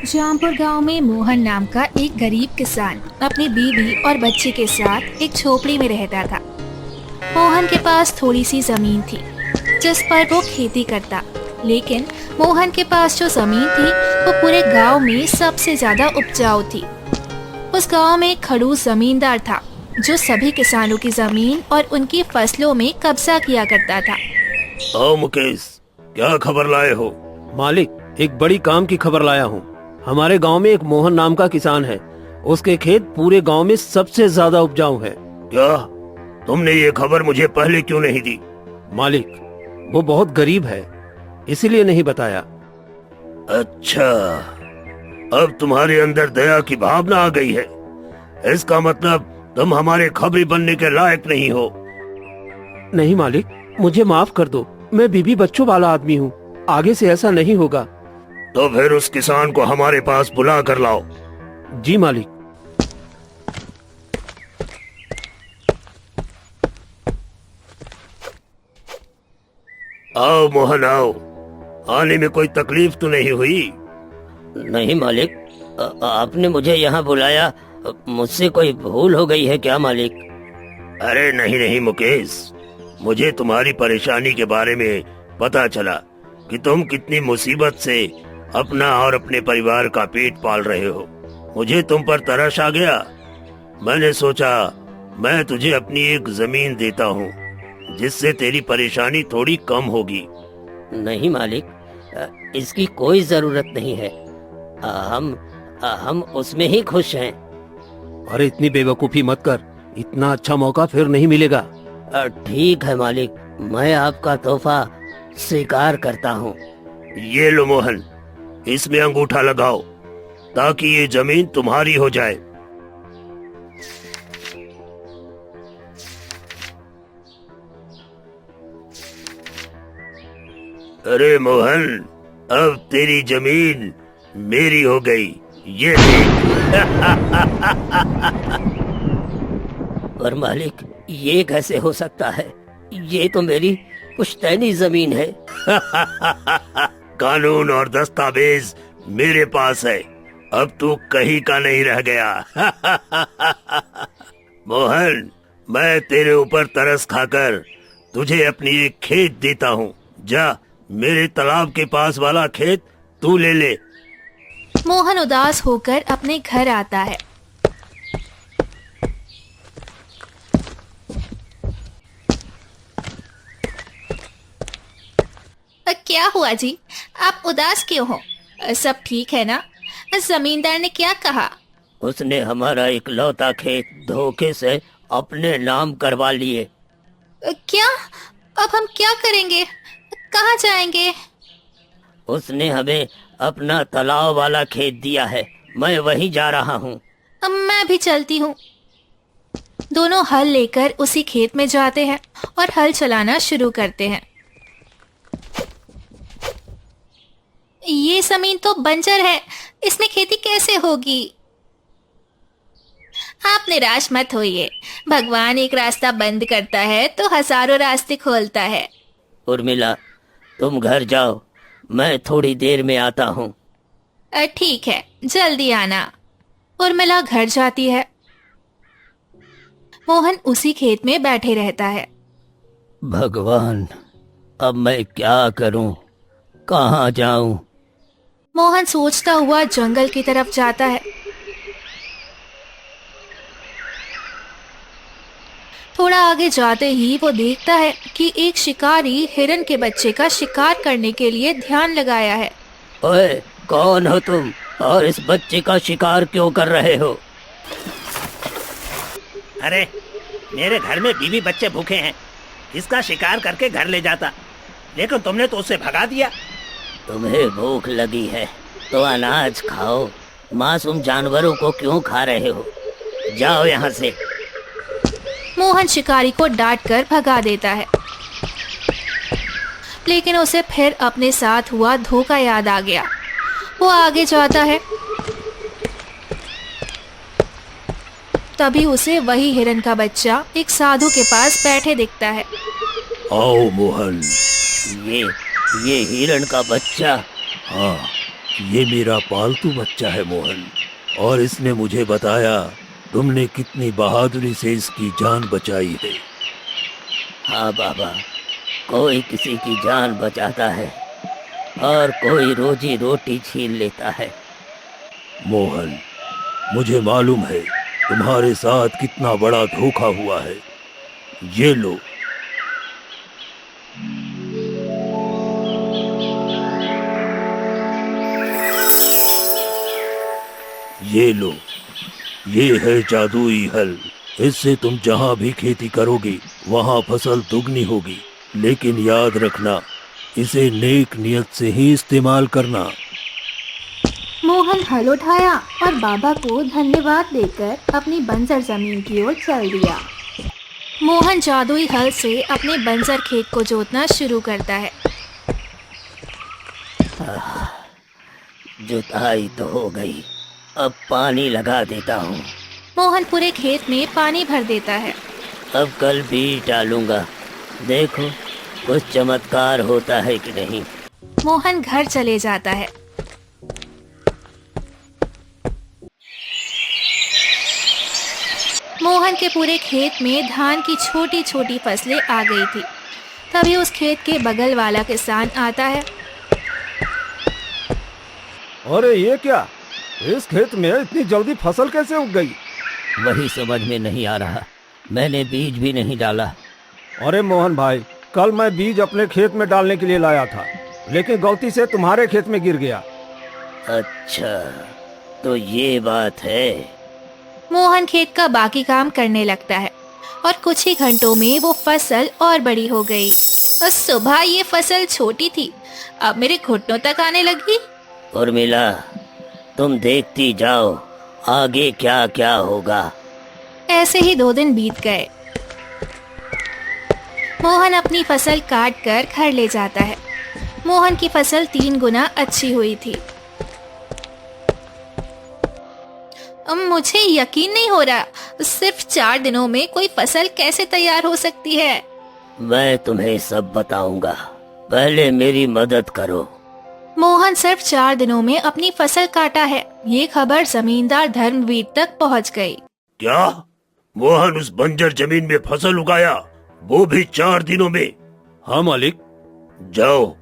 जामपुर गांव में मोहन नाम का एक गरीब किसान अपनी बीवी और बच्चे के साथ एक झोपड़ी में रहता था। मोहन के पास थोड़ी सी जमीन थी जिस पर वो खेती करता, लेकिन मोहन के पास जो जमीन थी वो पूरे गांव में सबसे ज्यादा उपजाऊ थी। उस गांव में एक खड़ूस जमींदार था जो सभी किसानों की जमीन और उनकी फसलों में कब्जा किया करता था। आओ मुकेश, क्या खबर लाए हो? मालिक, एक बड़ी काम की खबर लाया हूँ। हमारे गांव में एक मोहन नाम का किसान है। उसके खेत पूरे गांव में सबसे ज्यादा उपजाऊ है। क्या? तुमने ये खबर मुझे पहले क्यों नहीं दी? मालिक, वो बहुत गरीब है, इसीलिए नहीं बताया। अच्छा, अब तुम्हारे अंदर दया की भावना आ गई है। इसका मतलब तुम हमारे खबरी बनने के लायक नहीं हो। नहीं मालिक, मुझे माफ कर दो। मैं बीबी बच्चों वाला आदमी हूँ, आगे से ऐसा नहीं होगा। तो फिर उस किसान को हमारे पास बुला कर लाओ। जी मालिक। आओ मोहन, आओ। आने में कोई तकलीफ तो नहीं हुई? नहीं मालिक, आपने मुझे यहाँ बुलाया, मुझसे कोई भूल हो गई है क्या मालिक? अरे नहीं नहीं मुकेश, मुझे तुम्हारी परेशानी के बारे में पता चला कि तुम कितनी मुसीबत से अपना और अपने परिवार का पेट पाल रहे हो। मुझे तुम पर तरस आ गया। मैंने सोचा मैं तुझे अपनी एक जमीन देता हूँ जिससे तेरी परेशानी थोड़ी कम होगी। नहीं मालिक, इसकी कोई जरूरत नहीं है। हम उसमें ही खुश हैं। अरे इतनी बेवकूफी मत कर, इतना अच्छा मौका फिर नहीं मिलेगा। ठीक है मालिक, मैं आपका तोहफा स्वीकार करता हूँ। ये लो मोहन, इसमें अंगूठा लगाओ ताकि ये जमीन तुम्हारी हो जाए। अरे मोहन, अब तेरी जमीन मेरी हो गई। ये पर मालिक, ये कैसे हो सकता है? ये तो मेरी पुश्तैनी जमीन है। कानून और दस्तावेज मेरे पास है, अब तू कहीं का नहीं रह गया। मोहन, मैं तेरे ऊपर तरस खाकर तुझे अपनी एक खेत देता हूँ। जा, मेरे तालाब के पास वाला खेत तू ले ले। मोहन उदास होकर अपने घर आता है। क्या हुआ जी, आप उदास क्यों हो? सब ठीक है ना? जमींदार ने क्या कहा? उसने हमारा इकलौता खेत धोखे से अपने नाम करवा लिए। क्या? अब हम क्या करेंगे? कहाँ जाएंगे? उसने हमें अपना तालाब वाला खेत दिया है, मैं वहीं जा रहा हूँ। अब मैं भी चलती हूँ। दोनों हल लेकर उसी खेत में जाते हैं और हल चलाना शुरू करते हैं। ये जमीन तो बंजर है, इसमें खेती कैसे होगी? आप निराश मत होइए, भगवान एक रास्ता बंद करता है तो हजारों रास्ते खोलता है। उर्मिला, तुम घर जाओ, मैं थोड़ी देर में आता हूँ। ठीक है, जल्दी आना। उर्मिला घर जाती है। मोहन उसी खेत में बैठे रहता है। भगवान, अब मैं क्या करूँ, कहाँ जाऊँ? मोहन सोचता हुआ जंगल की तरफ जाता है। थोड़ा आगे जाते ही वो देखता है कि एक शिकारी हिरन के बच्चे का शिकार करने के लिए ध्यान लगाया है। ओए, कौन हो तुम और इस बच्चे का शिकार क्यों कर रहे हो? अरे, मेरे घर में बीवी बच्चे भूखे हैं, इसका शिकार करके घर ले जाता, लेकिन तुमने तो उसे भगा दिया। तुम्हें भूख लगी है तो अनाज खाओ, मासूम जानवरों को क्यों खा रहे हो? जाओ यहाँ से। मोहन शिकारी को डांटकर भगा देता है, लेकिन उसे फिर अपने साथ हुआ धोखा याद आ गया। वो आगे जाता है, तभी उसे वही हिरन का बच्चा एक साधु के पास बैठे दिखता है। आओ मोहन, ये हिरण का बच्चा? हाँ, ये मेरा पालतू बच्चा है मोहन, और इसने मुझे बताया तुमने कितनी बहादुरी से इसकी जान बचाई है। हाँ बाबा, कोई किसी की जान बचाता है और कोई रोजी रोटी छीन लेता है। मोहन, मुझे मालूम है तुम्हारे साथ कितना बड़ा धोखा हुआ है। ये लो। ये लो, ये है जादुई हल। इससे तुम जहाँ भी खेती करोगे वहाँ फसल दुगनी होगी। लेकिन याद रखना, इसे नेक नियत से ही इस्तेमाल करना। मोहन हल उठाया और बाबा को धन्यवाद देकर अपनी बंजर जमीन की ओर चल दिया। मोहन जादुई हल से अपने बंजर खेत को जोतना शुरू करता है। जुताई तो हो गई, अब पानी लगा देता हूँ। मोहन पूरे खेत में पानी भर देता है। अब कल बीज डालूंगा, देखो कुछ चमत्कार होता है कि नहीं। मोहन घर चले जाता है। मोहन के पूरे खेत में धान की छोटी छोटी फसलें आ गई थी। तभी उस खेत के बगल वाला किसान आता है। अरे ये क्या, इस खेत में इतनी जल्दी फसल कैसे उग गई? वही समझ में नहीं आ रहा, मैंने बीज भी नहीं डाला। अरे मोहन भाई, कल मैं बीज अपने खेत में डालने के लिए लाया था, लेकिन गलती से तुम्हारे खेत में गिर गया। अच्छा, तो ये बात है। मोहन खेत का बाकी काम करने लगता है और कुछ ही घंटों में वो फसल और बड़ी हो गई। और सुबह ये फसल छोटी थी, अब मेरे घुटनों तक आने लगी। उर्मिला, तुम देखती जाओ आगे क्या क्या होगा। ऐसे ही 2 दिन बीत गए। मोहन अपनी फसल काट कर घर ले जाता है। मोहन की फसल 3 गुना अच्छी हुई थी। अब मुझे यकीन नहीं हो रहा, सिर्फ 4 दिनों में कोई फसल कैसे तैयार हो सकती है। मैं तुम्हें सब बताऊंगा, पहले मेरी मदद करो। मोहन सिर्फ 4 दिनों में अपनी फसल काटा है। ये खबर जमींदार धर्मवीर तक पहुंच गई। क्या मोहन उस बंजर जमीन में फसल उगाया, वो भी 4 दिनों में? हाँ मालिक। जाओ,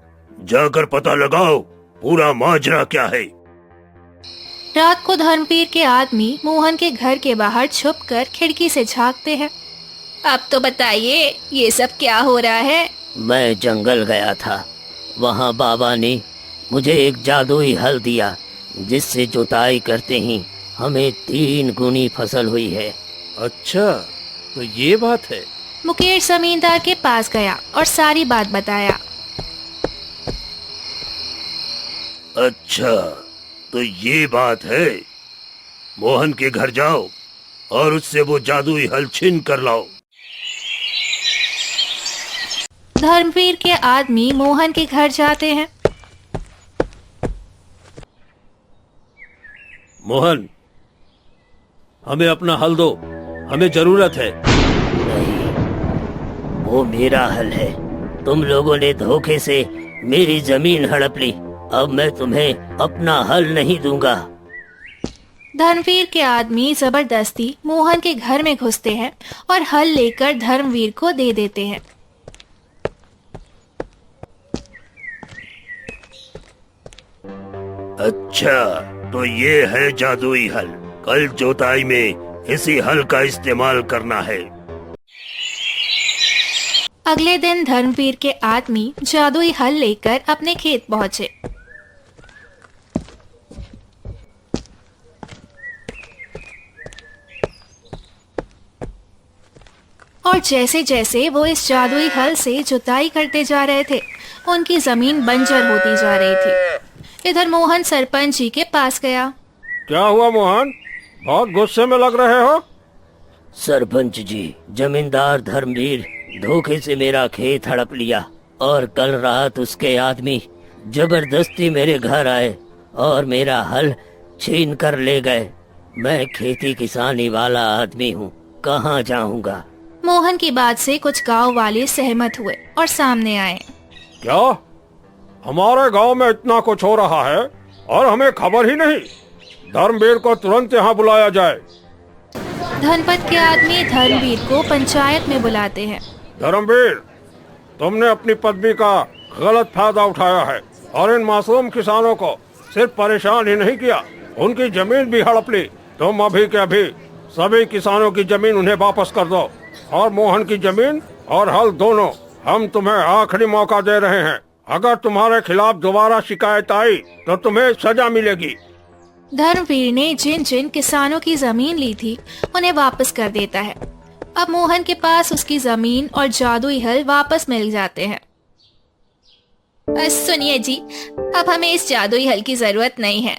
जाकर पता लगाओ पूरा माजरा क्या है। रात को धर्मवीर के आदमी मोहन के घर के बाहर छुपकर खिड़की से झांकते हैं। अब तो बताइए, ये सब क्या हो रहा है? मैं जंगल गया था, वहाँ बाबा ने मुझे एक जादुई हल दिया, जिससे जुताई करते ही हमें 3 गुनी फसल हुई है। अच्छा, तो ये बात है। मुकेश जमींदार के पास गया और सारी बात बताया। अच्छा, तो ये बात है। मोहन के घर जाओ और उससे वो जादुई हल छीन कर लाओ। धर्मवीर के आदमी मोहन के घर जाते हैं। मोहन, हमें अपना हल दो, हमें जरूरत है। नहीं, वो मेरा हल है। तुम लोगों ने धोखे से मेरी जमीन हड़प ली, अब मैं तुम्हें अपना हल नहीं दूंगा। धर्मवीर के आदमी जबरदस्ती मोहन के घर में घुसते हैं और हल लेकर धर्मवीर को दे देते हैं। अच्छा, तो ये है जादुई हल। कल जोताई में इसी हल का इस्तेमाल करना है। अगले दिन धर्मवीर के आदमी जादुई हल लेकर अपने खेत पहुंचे। और जैसे जैसे वो इस जादुई हल से जुताई करते जा रहे थे, उनकी जमीन बंजर होती जा रही थी। इधर मोहन सरपंच जी के पास गया। क्या हुआ मोहन, बहुत गुस्से में लग रहे हो? सरपंच जी, जमींदार धर्मवीर धोखे से मेरा खेत हड़प लिया और कल रात उसके आदमी जबरदस्ती मेरे घर आए और मेरा हल छीन कर ले गए। मैं खेती किसानी वाला आदमी हूँ, कहाँ जाऊँगा? मोहन की बात से कुछ गांव वाले सहमत हुए और सामने आए। क्या हमारे गांव में इतना कुछ हो रहा है और हमें खबर ही नहीं। धर्मवीर को तुरंत यहाँ बुलाया जाए। धनपत के आदमी धर्मवीर को पंचायत में बुलाते हैं। धर्मवीर, तुमने अपनी पदवी का गलत फायदा उठाया है और इन मासूम किसानों को सिर्फ परेशान ही नहीं किया, उनकी जमीन भी हड़प ली। तुम अभी के अभी सभी किसानों की जमीन उन्हें वापस कर दो और मोहन की जमीन और हल दोनों हम तुम्हें आखिरी मौका दे रहे हैं। अगर तुम्हारे खिलाफ दोबारा शिकायत आई तो तुम्हें सजा मिलेगी। धर्मवीर ने जिन जिन किसानों की जमीन ली थी उन्हें वापस कर देता है। अब मोहन के पास उसकी जमीन और जादुई हल वापस मिल जाते हैं। सुनिए जी, अब हमें इस जादुई हल की जरूरत नहीं है।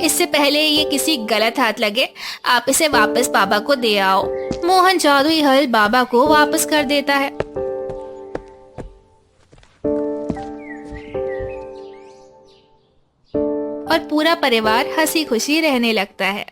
इससे पहले ये किसी गलत हाथ लगे, आप इसे वापस बाबा को दे आओ। मोहन जादुई हल बाबा को वापस कर देता है। और पूरा परिवार हंसी खुशी रहने लगता है।